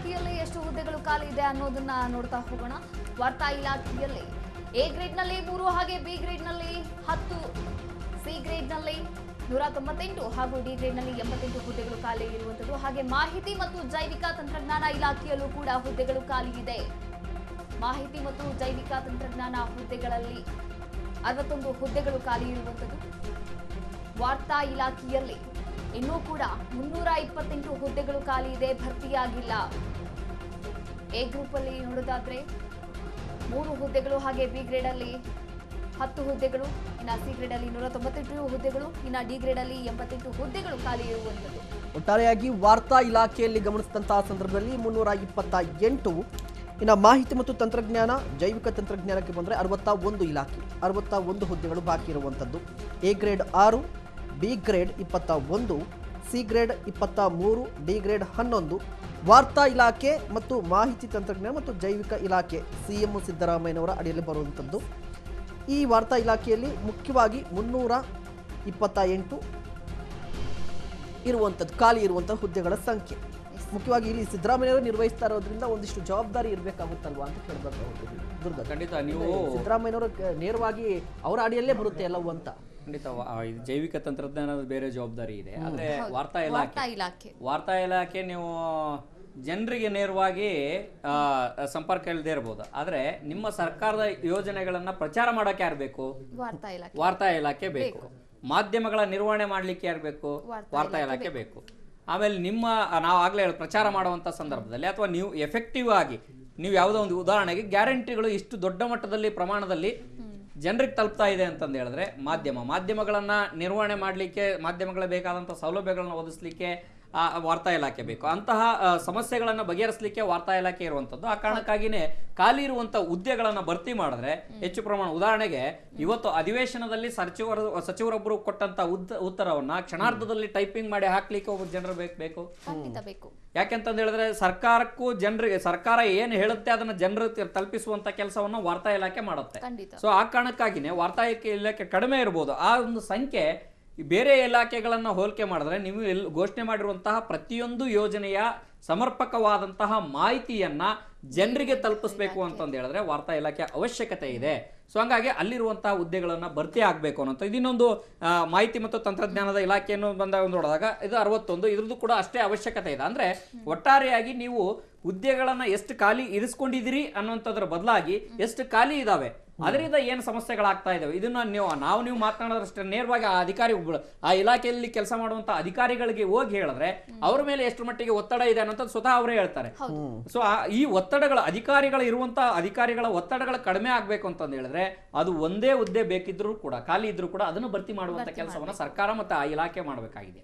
ಇಲಾಖೆಯಲ್ಲಿ ಎಷ್ಟು ಹುದ್ದೆಗಳು ಖಾಲಿ ಇದೆ ಅನ್ನೋದನ್ನ ನೋಡ್ತಾ ಹೋಗೋಣ. ವಾರ್ತಾ ಇಲಾಖೆಯಲ್ಲಿ ಎ ಗ್ರೇಡ್ನಲ್ಲಿ 3 ಹಾಗೆ ಬಿ ಗ್ರೇಡ್ನಲ್ಲಿ 10, ಸಿ ಗ್ರೇಡ್ನಲ್ಲಿ 198 ಹಾಗೂ ಡಿ ಗ್ರೇಡ್ನಲ್ಲಿ 88 ಹುದ್ದೆಗಳು ಖಾಲಿ ಇರುವಂಥದ್ದು. ಹಾಗೆ ಮಾಹಿತಿ ಮತ್ತು ಜೈವಿಕ ತಂತ್ರಜ್ಞಾನ ಇಲಾಖೆಯಲ್ಲೂ ಕೂಡ ಹುದ್ದೆಗಳು ಖಾಲಿ ಇದೆ. ಮಾಹಿತಿ ಮತ್ತು ಜೈವಿಕ ತಂತ್ರಜ್ಞಾನ ಹುದ್ದೆಗಳಲ್ಲಿ 61 ಹುದ್ದೆಗಳು ಖಾಲಿ ಇರುವಂಥದ್ದು. ವಾರ್ತಾ ಇಲಾಖೆಯಲ್ಲಿ ಇನ್ನೂ ಕೂಡ 328 ಹುದ್ದೆಗಳು ಖಾಲಿ ಇದೆ, ಭರ್ತಿಯಾಗಿಲ್ಲ. ಎ ಗ್ರೂಪ್ ಅಲ್ಲಿ ನೋಡೋದಾದ್ರೆ 3 ಹುದ್ದೆಗಳು, ಹಾಗೆ ಬಿ ಗ್ರೇಡ್ ಅಲ್ಲಿ 10 ಹುದ್ದೆಗಳು, ಇನ್ನು ಸಿ ಗ್ರೇಡ್ ಅಲ್ಲಿ 198 ಹುದ್ದೆಗಳು, ಇನ್ನು ಡಿ ಗ್ರೇಡ್ ಅಲ್ಲಿ 88 ಹುದ್ದೆಗಳು ಖಾಲಿ ಇರುವಂಥದ್ದು. ಒಟ್ಟಾರೆಯಾಗಿ ವಾರ್ತಾ ಇಲಾಖೆಯಲ್ಲಿ ಗಮನಿಸಿದಂತಹ ಸಂದರ್ಭದಲ್ಲಿ 328, ಇನ್ನು ಮಾಹಿತಿ ಮತ್ತು ತಂತ್ರಜ್ಞಾನ ಜೈವಿಕ ತಂತ್ರಜ್ಞಾನಕ್ಕೆ ಬಂದರೆ 61 ಇಲಾಖೆ, 61 ಹುದ್ದೆಗಳು ಬಾಕಿ ಇರುವಂಥದ್ದು. A grade 6, B grade 21, C grade 23, D grade 11. ವಾರ್ತಾ ಇಲಾಖೆ ಮತ್ತು ಮಾಹಿತಿ ತಂತ್ರಜ್ಞಾನ ಮತ್ತು ಜೈವಿಕ ಇಲಾಖೆ CM ಸಿದ್ದರಾಮಯ್ಯನವರ ಅಡಿಯಲ್ಲಿ ಬರುವಂಥದ್ದು. ಈ ವಾರ್ತಾ ಇಲಾಖೆಯಲ್ಲಿ ಮುಖ್ಯವಾಗಿ 328 ಇರುವಂಥದ್ದು ಖಾಲಿ ಇರುವಂಥ ಹುದ್ದೆಗಳ ಸಂಖ್ಯೆ. ಮುಖ್ಯವಾಗಿ ಇಲ್ಲಿ ಸಿದ್ದರಾಮಯ್ಯವರು ನಿರ್ವಹಿಸ್ತಾ ಇರೋದ್ರಿಂದ ಒಂದಿಷ್ಟು ಜವಾಬ್ದಾರಿ ಇರಬೇಕಾಗುತ್ತಲ್ವಾ ಅಂತ ಕೇಳಬೇಕಾಗುತ್ತೆ. ದುರ್ಗ, ಖಂಡಿತ ನೀವು ಸಿದ್ದರಾಮಯ್ಯನವರು ನೇರವಾಗಿ ಅವರ ಅಡಿಯಲ್ಲೇ ಬರುತ್ತೆ ಎಲ್ಲವೂ ಅಂತ. ಖಂಡಿತ ಜೈವಿಕ ತಂತ್ರಜ್ಞಾನದ ಬೇರೆ ಜವಾಬ್ದಾರಿ ಇದೆ. ಆದ್ರೆ ವಾರ್ತಾ ಇಲಾಖೆ ನೀವು ಜನರಿಗೆ ನೇರವಾಗಿ ಸಂಪರ್ಕ ಇಲ್ಲದೆ ಇರಬಹುದು. ಆದ್ರೆ ನಿಮ್ಮ ಸರ್ಕಾರದ ಯೋಜನೆಗಳನ್ನ ಪ್ರಚಾರ ಮಾಡಕ್ಕೆ ಯಾರು ಬೇಕು? ವಾರ್ತಾ ಇಲಾಖೆ ಬೇಕು. ಮಾಧ್ಯಮಗಳ ನಿರ್ವಹಣೆ ಮಾಡ್ಲಿಕ್ಕೆ ಯಾರು ಬೇಕು? ವಾರ್ತಾ ಇಲಾಖೆ ಬೇಕು. ಆಮೇಲೆ ನಾವು ಆಗ್ಲೇ ಪ್ರಚಾರ ಮಾಡುವಂತ ಸಂದರ್ಭದಲ್ಲಿ ಅಥವಾ ನೀವು ಎಫೆಕ್ಟಿವ್ ಆಗಿ ನೀವು ಯಾವುದೋ ಒಂದು ಉದಾಹರಣೆಗೆ ಗ್ಯಾರಂಟಿಗಳು ಇಷ್ಟು ದೊಡ್ಡ ಮಟ್ಟದಲ್ಲಿ ಪ್ರಮಾಣದಲ್ಲಿ ಜನರಿಗೆ ತಲುಪ್ತಾ ಇದೆ ಅಂತಂದು ಹೇಳಿದ್ರೆ ಮಾಧ್ಯಮಗಳನ್ನ ನಿರ್ವಹಣೆ ಮಾಡಲಿಕ್ಕೆ, ಮಾಧ್ಯಮಗಳ ಬೇಕಾದಂಥ ಸೌಲಭ್ಯಗಳನ್ನ ಒದಗಿಸ್ಲಿಕ್ಕೆ ವಾರ್ತಾ ಇಲಾಖೆ ಬೇಕು. ಅಂತಹ ಸಮಸ್ಯೆಗಳನ್ನ ಬಗೆಹರಿಸಲಿಕ್ಕೆ ವಾರ್ತಾ ಇಲಾಖೆ ಇರುವಂತದ್ದು. ಆ ಕಾರಣಕ್ಕಾಗಿನೇ ಖಾಲಿ ಇರುವಂತ ಹುದ್ದೆಗಳನ್ನ ಭರ್ತಿ ಮಾಡಿದ್ರೆ ಹೆಚ್ಚು ಪ್ರಮಾಣ. ಉದಾಹರಣೆಗೆ ಇವತ್ತು ಅಧಿವೇಶನದಲ್ಲಿ ಸಚಿವರೊಬ್ಬರು ಕೊಟ್ಟಂತ ಉತ್ತರವನ್ನ ಕ್ಷಣಾರ್ಧದಲ್ಲಿ ಟೈಪಿಂಗ್ ಮಾಡಿ ಹಾಕ್ಲಿಕ್ಕೆ ಒಬ್ಬ ಜನರು ಬೇಕು. ಯಾಕೆಂತಂದು ಹೇಳಿದ್ರೆ ಸರ್ಕಾರಕ್ಕೂ ಜನರಿಗೆ, ಸರ್ಕಾರ ಏನು ಹೇಳುತ್ತೆ ಅದನ್ನ ಜನರು ತಲುಪಿಸುವಂತ ಕೆಲಸವನ್ನ ವಾರ್ತಾ ಇಲಾಖೆ ಮಾಡುತ್ತೆ. ಸೊ ಆ ಕಾರಣಕ್ಕಾಗಿನೇ ವಾರ್ತಾ ಇಲಾಖೆ ಕಡಿಮೆ ಇರಬಹುದು. ಆ ಒಂದು ಸಂಖ್ಯೆ ಬೇರೆ ಇಲಾಖೆಗಳನ್ನ ಹೋಲಿಕೆ ಮಾಡಿದ್ರೆ ನೀವು ಘೋಷಣೆ ಮಾಡಿರುವಂತಹ ಪ್ರತಿಯೊಂದು ಯೋಜನೆಯ ಸಮರ್ಪಕವಾದಂತಹ ಮಾಹಿತಿಯನ್ನ ಜನರಿಗೆ ತಲುಪಿಸಬೇಕು ಅಂತಂದು ಹೇಳಿದ್ರೆ ವಾರ್ತಾ ಇಲಾಖೆ ಅವಶ್ಯಕತೆ ಇದೆ. ಸೊ ಹಂಗಾಗಿ ಅಲ್ಲಿರುವಂತಹ ಹುದ್ದೆಗಳನ್ನ ಭರ್ತಿ ಆಗಬೇಕು ಅನ್ನೋಂಥ ಇನ್ನೊಂದು ಮಾಹಿತಿ ಮತ್ತು ತಂತ್ರಜ್ಞಾನದ ಇಲಾಖೆಯನ್ನು ಬಂದಾಗ ನೋಡಿದಾಗ ಇದು 61, ಇದ್ರದ್ದು ಕೂಡ ಅಷ್ಟೇ ಅವಶ್ಯಕತೆ ಇದೆ. ಅಂದ್ರೆ ಒಟ್ಟಾರೆಯಾಗಿ ನೀವು ಹುದ್ದೆಗಳನ್ನ ಎಷ್ಟು ಖಾಲಿ ಇರಿಸ್ಕೊಂಡಿದ್ದೀರಿ ಅನ್ನುವಂಥದ್ರ ಬದಲಾಗಿ ಎಷ್ಟು ಖಾಲಿ ಇದಾವೆ, ಅದರಿಂದ ಏನು ಸಮಸ್ಯೆಗಳಾಗ್ತಾ ಇದಾವೆ, ಇದನ್ನ ನೀವು ಮಾತನಾಡೋದಷ್ಟೇ ನೇರವಾಗಿ ಆ ಇಲಾಖೆಯಲ್ಲಿ ಕೆಲಸ ಮಾಡುವಂತ ಅಧಿಕಾರಿಗಳಿಗೆ ಹೋಗಿ ಹೇಳಿದ್ರೆ ಅವ್ರ ಮೇಲೆ ಎಷ್ಟು ಮಟ್ಟಿಗೆ ಒತ್ತಡ ಇದೆ ಅನ್ನೋಂಥದ್ದು ಸ್ವತಃ ಅವರೇ ಹೇಳ್ತಾರೆ. ಸೊ ಈ ಒತ್ತಡಗಳ ಅಧಿಕಾರಿಗಳ ಒತ್ತಡಗಳ ಕಡಿಮೆ ಆಗ್ಬೇಕು ಅಂತಂದು ಹೇಳಿದ್ರೆ ಅದು ಒಂದೇ ಹುದ್ದೆ ಬೇಕಿದ್ರು ಕೂಡ, ಖಾಲಿ ಇದ್ರೂ ಕೂಡ ಅದನ್ನು ಭರ್ತಿ ಮಾಡುವಂತ ಕೆಲಸವನ್ನ ಸರ್ಕಾರ ಮತ್ತು ಆ ಇಲಾಖೆ ಮಾಡಬೇಕಾಗಿದೆ.